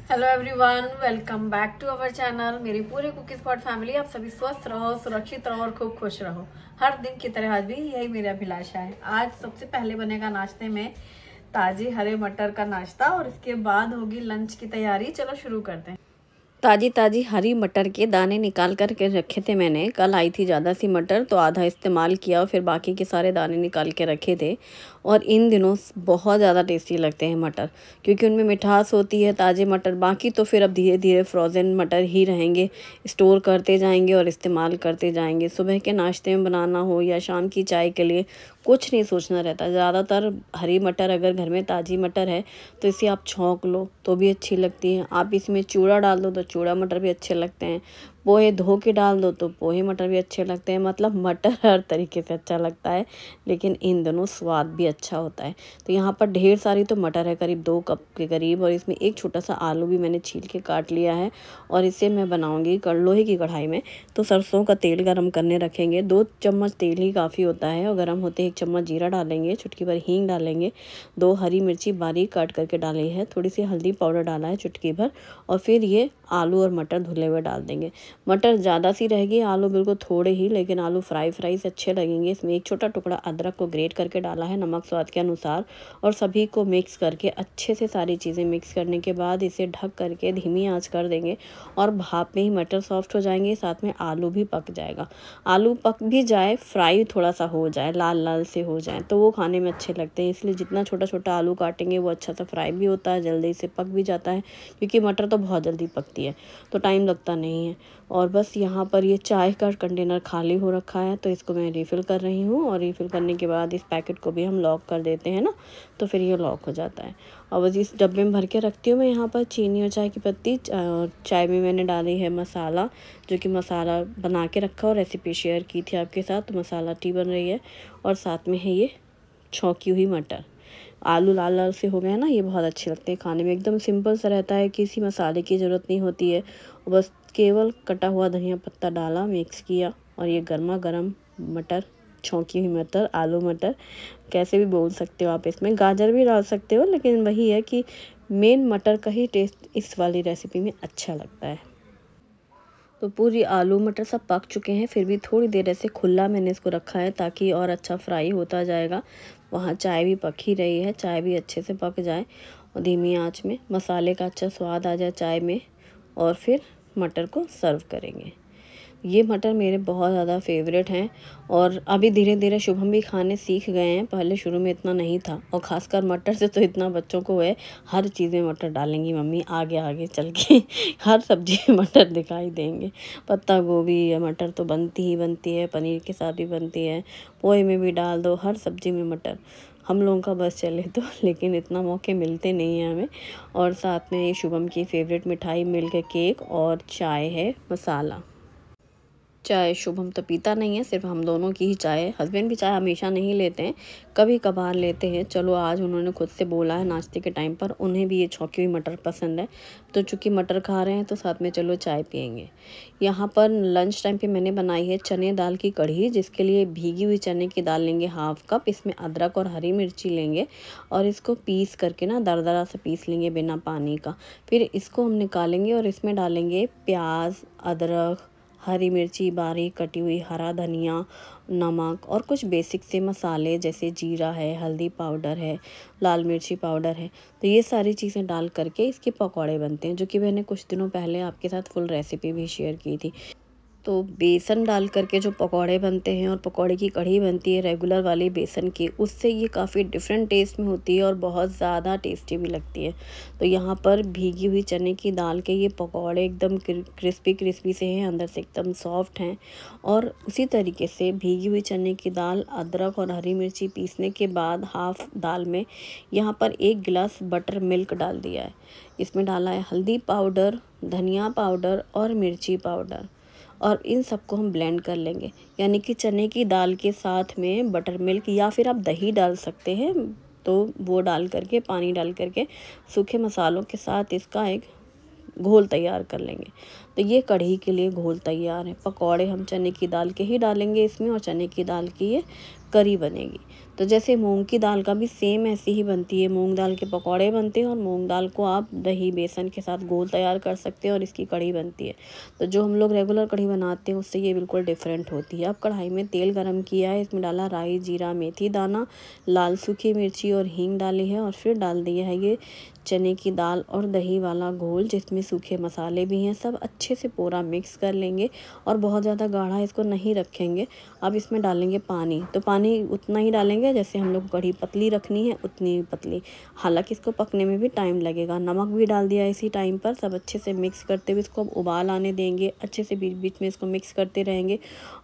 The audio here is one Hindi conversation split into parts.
Hello everyone, welcome back to our channel. मेरी पूरे कुकी स्पॉट फैमिली, आप सभी स्वस्थ रहो, सुरक्षित रहो और खूब खुश रहो। हर दिन की तरह आज भी यही मेरी अभिलाषा है। आज सबसे पहले बनेगा नाश्ते में ताजी हरे मटर का नाश्ता और इसके बाद होगी लंच की तैयारी। चलो शुरू करते हैं। ताजी ताजी हरी मटर के दाने निकाल कर के रखे थे मैंने। कल आई थी ज़्यादा सी मटर तो आधा इस्तेमाल किया और फिर बाकी के सारे दाने निकाल के रखे थे। और इन दिनों बहुत ज़्यादा टेस्टी लगते हैं मटर, क्योंकि उनमें मिठास होती है ताज़े मटर। बाकी तो फिर अब धीरे धीरे फ्रोज़न मटर ही रहेंगे, स्टोर करते जाएंगे और इस्तेमाल करते जाएंगे। सुबह के नाश्ते में बनाना हो या शाम की चाय के लिए कुछ नहीं सोचना रहता। ज़्यादातर हरी मटर अगर घर में ताज़ी मटर है तो इसे आप छौंक लो तो भी अच्छी लगती है। आप इसमें चूड़ा डाल दो तो चूड़ा मटर भी अच्छे लगते हैं। पोहे धो के डाल दो तो पोहे मटर भी अच्छे लगते हैं। मतलब मटर हर तरीके से अच्छा लगता है, लेकिन इन दोनों स्वाद भी अच्छा होता है। तो यहाँ पर ढेर सारी तो मटर है, करीब 2 कप के करीब, और इसमें एक छोटा सा आलू भी मैंने छील के काट लिया है। और इसे मैं बनाऊंगी लोहे की कढ़ाई में। तो सरसों का तेल गरम करने रखेंगे। 2 चम्मच तेल ही काफ़ी होता है, और गरम होते 1 चम्मच जीरा डालेंगे, चुटकी भर हींग डालेंगे, 2 हरी मिर्ची बारीक काट करके डाली है, थोड़ी सी हल्दी पाउडर डाला है चुटकी भर, और फिर ये आलू और मटर धुले हुए डाल देंगे। मटर ज़्यादा सी रहेगी, आलू बिल्कुल थोड़े ही, लेकिन आलू फ्राई से अच्छे लगेंगे। इसमें एक छोटा टुकड़ा अदरक को ग्रेट करके डाला है, नमक स्वाद के अनुसार, और सभी को मिक्स करके अच्छे से सारी चीज़ें मिक्स करने के बाद इसे ढक करके धीमी आंच कर देंगे। और भाप में ही मटर सॉफ्ट हो जाएंगे, साथ में आलू भी पक जाएगा। आलू पक भी जाए, फ्राई थोड़ा सा हो जाए, लाल लाल से हो जाए, तो वो खाने में अच्छे लगते हैं। इसलिए जितना छोटा छोटा आलू काटेंगे वो अच्छा सा फ्राई भी होता है, जल्दी से पक भी जाता है, क्योंकि मटर तो बहुत जल्दी पकती है तो टाइम लगता नहीं है। और बस यहाँ पर ये चाय का कंटेनर खाली हो रखा है तो इसको मैं रिफ़िल कर रही हूँ। और रिफ़िल करने के बाद इस पैकेट को भी हम लॉक कर देते हैं ना, तो फिर ये लॉक हो जाता है। और बस इस डब्बे में भर के रखती हूँ मैं। यहाँ पर चीनी और चाय की पत्ती, चाय में मैंने डाली है मसाला, जो कि मसाला बना के रखा और रेसिपी शेयर की थी आपके साथ, तो मसाला टी बन रही है। और साथ में है ये छौंकी हुई मटर। आलू लाल लाल से हो गए ना, ये बहुत अच्छे लगते हैं खाने में। एकदम सिंपल सा रहता है, किसी मसाले की ज़रूरत नहीं होती है। बस केवल कटा हुआ धनिया पत्ता डाला, मिक्स किया, और ये गर्मा गर्म मटर, छौंकी हुई मटर, आलू मटर कैसे भी बोल सकते हो आप। इसमें गाजर भी डाल सकते हो, लेकिन वही है कि मेन मटर का ही टेस्ट इस वाली रेसिपी में अच्छा लगता है। तो पूरी आलू मटर सब पक चुके हैं, फिर भी थोड़ी देर ऐसे खुला मैंने इसको रखा है ताकि और अच्छा फ्राई होता जाएगा। वहाँ चाय भी पक ही रही है, चाय भी अच्छे से पक जाए और धीमी आंच में मसाले का अच्छा स्वाद आ जाए चाय में, और फिर मटर को सर्व करेंगे। ये मटर मेरे बहुत ज़्यादा फेवरेट हैं, और अभी धीरे धीरे शुभम भी खाने सीख गए हैं। पहले शुरू में इतना नहीं था, और ख़ासकर मटर से तो इतना बच्चों को है, हर चीज़ में मटर डालेंगी मम्मी, आगे आगे चल के हर सब्जी में मटर दिखाई देंगे। पत्ता गोभी या मटर तो बनती ही बनती है, पनीर के साथ भी बनती है, पोहे में भी डाल दो, हर सब्जी में मटर हम लोगों का बस चले तो। लेकिन इतना मौके मिलते नहीं हैं हमें। और साथ में ये शुभम की फेवरेट मिठाई मिल्क केक, और चाय है मसाला चाय। शुभम तो पीता नहीं है, सिर्फ हम दोनों की ही चाय है। हस्बैंड भी चाय हमेशा नहीं लेते हैं, कभी कभार लेते हैं। चलो आज उन्होंने खुद से बोला है नाश्ते के टाइम पर, उन्हें भी ये छौंकी हुई मटर पसंद है, तो चूँकि मटर खा रहे हैं तो साथ में चलो चाय पियेंगे। यहाँ पर लंच टाइम पे मैंने बनाई है चने दाल की कढ़ी, जिसके लिए भीगी हुई चने की दाल लेंगे 1/2 कप। इसमें अदरक और हरी मिर्ची लेंगे, और इसको पीस करके ना दरदरा से पीस लेंगे बिना पानी का। फिर इसको हम निकालेंगे और इसमें डालेंगे प्याज, अदरक, हरी मिर्ची बारीक कटी हुई, हरा धनिया, नमक, और कुछ बेसिक से मसाले जैसे जीरा है, हल्दी पाउडर है, लाल मिर्ची पाउडर है। तो ये सारी चीज़ें डाल करके इसके पकौड़े बनते हैं, जो कि मैंने कुछ दिनों पहले आपके साथ फुल रेसिपी भी शेयर की थी। तो बेसन डाल करके जो पकौड़े बनते हैं और पकौड़े की कढ़ी बनती है रेगुलर वाली बेसन की, उससे ये काफ़ी डिफरेंट टेस्ट में होती है और बहुत ज़्यादा टेस्टी भी लगती है। तो यहाँ पर भीगी हुई चने की दाल के ये पकौड़े एकदम क्रिस्पी क्रिस्पी से हैं, अंदर से एकदम सॉफ्ट हैं। और उसी तरीके से भीगी हुई चने की दाल, अदरक और हरी मिर्ची पीसने के बाद हाफ दाल में यहाँ पर 1 गिलास बटर मिल्क डाल दिया है। इसमें डाला है हल्दी पाउडर, धनिया पाउडर और मिर्ची पाउडर, और इन सबको हम ब्लेंड कर लेंगे। यानी कि चने की दाल के साथ में बटर मिल्क, या फिर आप दही डाल सकते हैं, तो वो डाल करके, पानी डाल करके सूखे मसालों के साथ इसका एक घोल तैयार कर लेंगे। तो ये कढ़ी के लिए घोल तैयार है। पकौड़े हम चने की दाल के ही डालेंगे इसमें, और चने की दाल की ये करी बनेगी। तो जैसे मूंग की दाल का भी सेम ऐसी ही बनती है, मूंग दाल के पकौड़े बनते हैं और मूंग दाल को आप दही बेसन के साथ घोल तैयार कर सकते हैं और इसकी कढ़ी बनती है। तो जो हम लोग रेगुलर कढ़ी बनाते हैं उससे ये बिल्कुल डिफरेंट होती है। अब कढ़ाई में तेल गरम किया है, इसमें डाला राई, जीरा, मेथी दाना, लाल सूखी मिर्ची और हींग डाली है और फिर डाल दिया है ये चने की दाल और दही वाला घोल जिसमें सूखे मसाले भी हैं। सब अच्छे से पूरा मिक्स कर लेंगे और बहुत ज़्यादा गाढ़ा इसको नहीं रखेंगे। अब इसमें डालेंगे पानी, तो पानी उतना ही डालेंगे जैसे हम लोग कढ़ी पतली रखनी है उतनी पतली, हालांकि इसको पकने में भी टाइम लगेगा। नमक भी डाल दिया इसी टाइम पर। सब अच्छे से मिक्स करते हुए इसको अब उबाल आने देंगे, अच्छे से बीच बीच में इसको मिक्स करते रहेंगे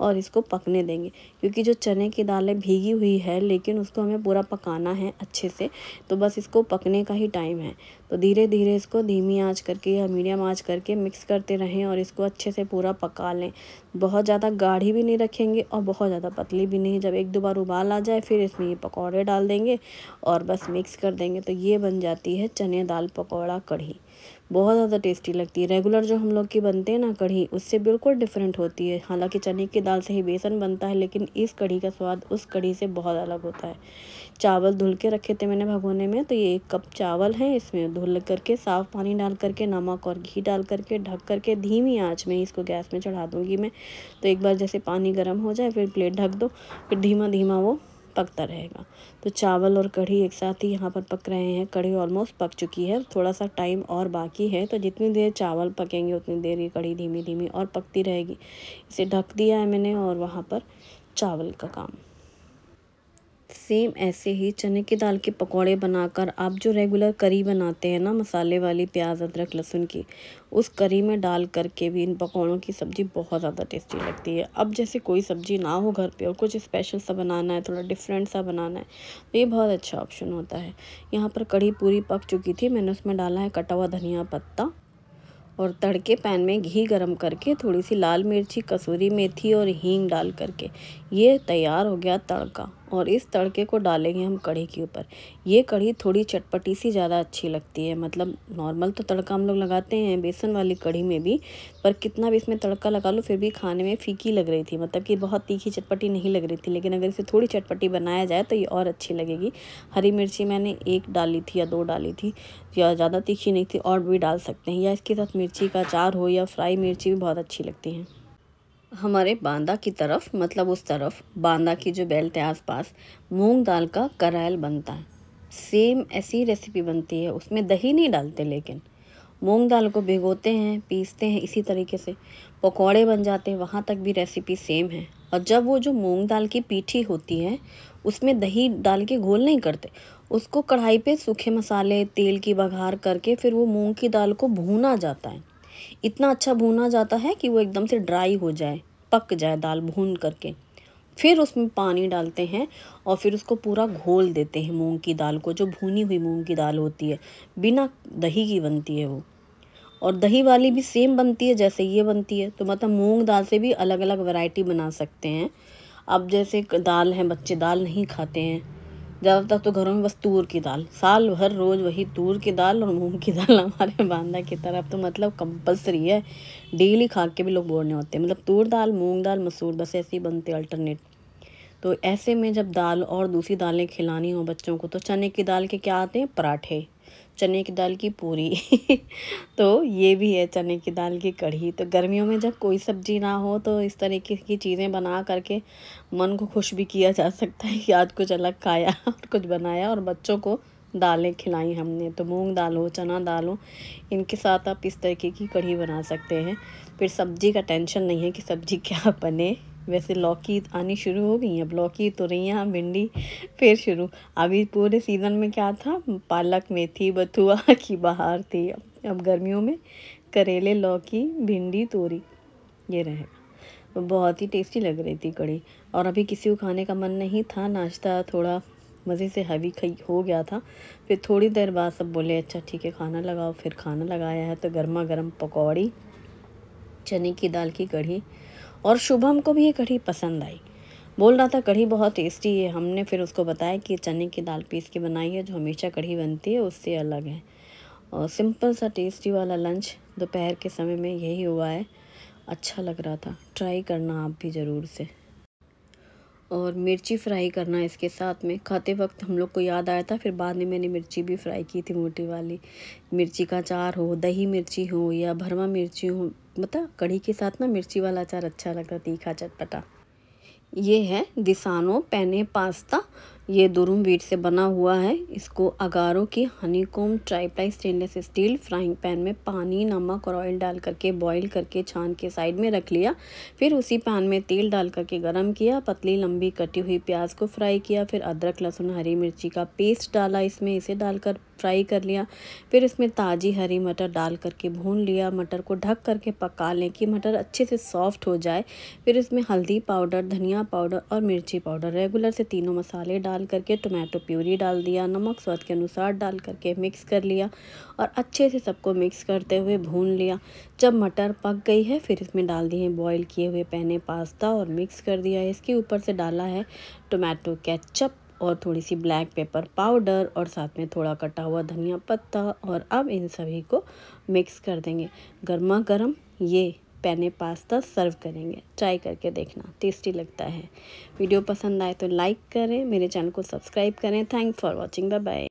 और इसको पकने देंगे, क्योंकि जो चने की दाल है भीगी हुई है लेकिन उसको हमें पूरा पकाना है अच्छे से, तो बस इसको पकने का ही टाइम है। तो धीरे धीरे इसको धीमी आंच करके या मीडियम आंच करके मिक्स करते रहें और इसको अच्छे से पूरा पका लें। बहुत ज़्यादा गाढ़ी भी नहीं रखेंगे और बहुत ज़्यादा पतली भी नहीं। जब एक दो बार उबाल आ जाए फिर इसमें ये पकौड़े डाल देंगे और बस मिक्स कर देंगे। तो ये बन जाती है चने दाल पकौड़ा कढ़ी। बहुत ज़्यादा टेस्टी लगती है। रेगुलर जो हम लोग की बनते हैं ना कढ़ी, उससे बिल्कुल डिफरेंट होती है। हालांकि चने की दाल से ही बेसन बनता है लेकिन इस कढ़ी का स्वाद उस कढ़ी से बहुत अलग होता है। चावल धुल के रखे थे मैंने भगोने में, तो ये 1 कप चावल है, इसमें धुल करके साफ़ पानी डाल करके नमक और घी डाल करके ढक करके धीमी आंच में इसको गैस में चढ़ा दूँगी मैं। तो एक बार जैसे पानी गर्म हो जाए फिर प्लेट ढक दो, फिर धीमा धीमा वो पकता रहेगा। तो चावल और कढ़ी एक साथ ही यहाँ पर पक रहे हैं। कढ़ी ऑलमोस्ट पक चुकी है, थोड़ा सा टाइम और बाकी है। तो जितनी देर चावल पकेंगे उतनी देर ये कढ़ी धीमी धीमी और पकती रहेगी। इसे ढक दिया है मैंने और वहाँ पर चावल का काम। सेम ऐसे ही चने की दाल के पकौड़े बनाकर आप जो रेगुलर करी बनाते हैं ना मसाले वाली, प्याज अदरक लहसुन की, उस करी में डाल करके भी इन पकौड़ों की सब्ज़ी बहुत ज़्यादा टेस्टी लगती है। अब जैसे कोई सब्ज़ी ना हो घर पे और कुछ स्पेशल सा बनाना है, थोड़ा डिफरेंट सा बनाना है, तो ये बहुत अच्छा ऑप्शन होता है। यहाँ पर कढ़ी पूरी पक चुकी थी, मैंने उसमें डाला है कटा हुआ धनिया पत्ता और तड़के पैन में घी गरम करके थोड़ी सी लाल मिर्ची, कसूरी मेथी और हींग डाल करके ये तैयार हो गया तड़का। और इस तड़के को डालेंगे हम कढ़ी के ऊपर। ये कढ़ी थोड़ी चटपटी सी ज़्यादा अच्छी लगती है। मतलब नॉर्मल तो तड़का हम लोग लगाते हैं बेसन वाली कढ़ी में भी, पर कितना भी इसमें तड़का लगा लो फिर भी खाने में फीकी लग रही थी, मतलब कि बहुत तीखी चटपटी नहीं लग रही थी। लेकिन अगर इसे थोड़ी चटपटी बनाया जाए तो ये और अच्छी लगेगी। हरी मिर्ची मैंने 1 डाली थी या 2 डाली थी, या ज़्यादा तीखी नहीं थी, और भी डाल सकते हैं, या इसके साथ मिर्ची का अचार हो या फ्राई मिर्ची भी बहुत अच्छी लगती हैं। हमारे बांदा की तरफ, मतलब उस तरफ बांदा की जो बेल्ट है आसपास, मूंग दाल का करेल बनता है। सेम ऐसी रेसिपी बनती है, उसमें दही नहीं डालते, लेकिन मूंग दाल को भिगोते हैं, पीसते हैं, इसी तरीके से पकौड़े बन जाते हैं। वहाँ तक भी रेसिपी सेम है। और जब वो जो मूंग दाल की पीठी होती है उसमें दही डाल के घोल नहीं करते, उसको कढ़ाई पे सूखे मसाले तेल की बघार करके फिर वो मूंग की दाल को भूना जाता है। इतना अच्छा भूना जाता है कि वो एकदम से ड्राई हो जाए, पक जाए दाल भून करके। फिर उसमें पानी डालते हैं और फिर उसको पूरा घोल देते हैं मूंग की दाल को। जो भुनी हुई मूंग की दाल होती है बिना दही की बनती है वो, और दही वाली भी सेम बनती है जैसे ये बनती है। तो मतलब मूंग दाल से भी अलग अलग वैरायटी बना सकते हैं। अब जैसे दाल है, बच्चे दाल नहीं खाते हैं ज़्यादातर, तो घरों में बस तूर की दाल, साल भर रोज़ वही तूर की दाल और मूंग की दाल। हमारे बांदा की तरफ तो मतलब कंपलसरी है, डेली खा के भी लोग बोर नहीं होते। मतलब तूर दाल, मूंग दाल, मसूर, बस ऐसे ही बनते अल्टरनेट। तो ऐसे में जब दाल और दूसरी दालें खिलानी हो बच्चों को, तो चने की दाल के क्या आते हैं, पराठे, चने की दाल की पूरी तो ये भी है चने की दाल की कढ़ी। तो गर्मियों में जब कोई सब्जी ना हो तो इस तरीके की चीज़ें बना करके मन को खुश भी किया जा सकता है कि आज कुछ अलग खाया और कुछ बनाया और बच्चों को दालें खिलाई हमने। तो मूंग दाल हो, चना दाल हो, इनके साथ आप इस तरीके की कढ़ी बना सकते हैं। फिर सब्जी का टेंशन नहीं है कि सब्जी क्या बने। वैसे लौकी आनी शुरू हो गई, अब लौकी, तुरैया, भिंडी फिर शुरू। अभी पूरे सीज़न में क्या था, पालक, मेथी, बथुआ की बहार थी। अब गर्मियों में करेले, लौकी, भिंडी, तोरी, ये रहेगा। बहुत ही टेस्टी लग रही थी कढ़ी। और अभी किसी को खाने का मन नहीं था, नाश्ता थोड़ा मज़े से हैवी हो गया था। फिर थोड़ी देर बाद सब बोले अच्छा ठीक है खाना लगाओ। फिर खाना लगाया है तो गर्मा गर्म पकौड़ी, चने की दाल की कढ़ी। और शुभम को भी ये कढ़ी पसंद आई, बोल रहा था कढ़ी बहुत टेस्टी है। हमने फिर उसको बताया कि चने की दाल पीस के बनाई है, जो हमेशा कढ़ी बनती है उससे अलग है। और सिंपल सा टेस्टी वाला लंच दोपहर के समय में यही हुआ है। अच्छा लग रहा था, ट्राई करना आप भी ज़रूर से। और मिर्ची फ्राई करना इसके साथ में। खाते वक्त हम लोग को याद आया था, फिर बाद में मैंने मिर्ची भी फ्राई की थी, मोटी वाली। मिर्ची का अचार हो, दही मिर्ची हो या भरवा मिर्ची हो, मतलब कढ़ी के साथ ना मिर्ची वाला अचार अच्छा लगता, तीखा चटपटा। ये है दिसानो पेने पास्ता। ये दुरुम व्हीट से बना हुआ है। इसको अगारो की honeycomb tri-ply stainless steel frying pan में पानी, नमक और ऑयल डाल करके बॉईल करके छान के साइड में रख लिया। फिर उसी पैन में तेल डाल करके गरम किया, पतली लंबी कटी हुई प्याज को फ्राई किया, फिर अदरक लहसुन हरी मिर्ची का पेस्ट डाला इसमें, इसे डालकर फ्राई कर लिया। फिर इसमें ताज़ी हरी मटर डाल करके भून लिया। मटर को ढक करके पका लें कि मटर अच्छे से सॉफ्ट हो जाए। फिर इसमें हल्दी पाउडर, धनिया पाउडर और मिर्ची पाउडर रेगुलर से तीनों मसाले डाल करके टोमेटो प्यूरी डाल दिया। नमक स्वाद के अनुसार डाल करके मिक्स कर लिया और अच्छे से सबको मिक्स करते हुए भून लिया। जब मटर पक गई है फिर इसमें डाल दिए बॉईल किए हुए पेने पास्ता और मिक्स कर दिया। इसके ऊपर से डाला है टोमेटो केचप और थोड़ी सी ब्लैक पेपर पाउडर और साथ में थोड़ा कटा हुआ धनिया पत्ता। और अब इन सभी को मिक्स कर देंगे। गर्मा गर्म ये पेने पास्ता सर्व करेंगे। ट्राई करके देखना, टेस्टी लगता है। वीडियो पसंद आए तो लाइक करें, मेरे चैनल को सब्सक्राइब करें। Thanks for watching, bye bye.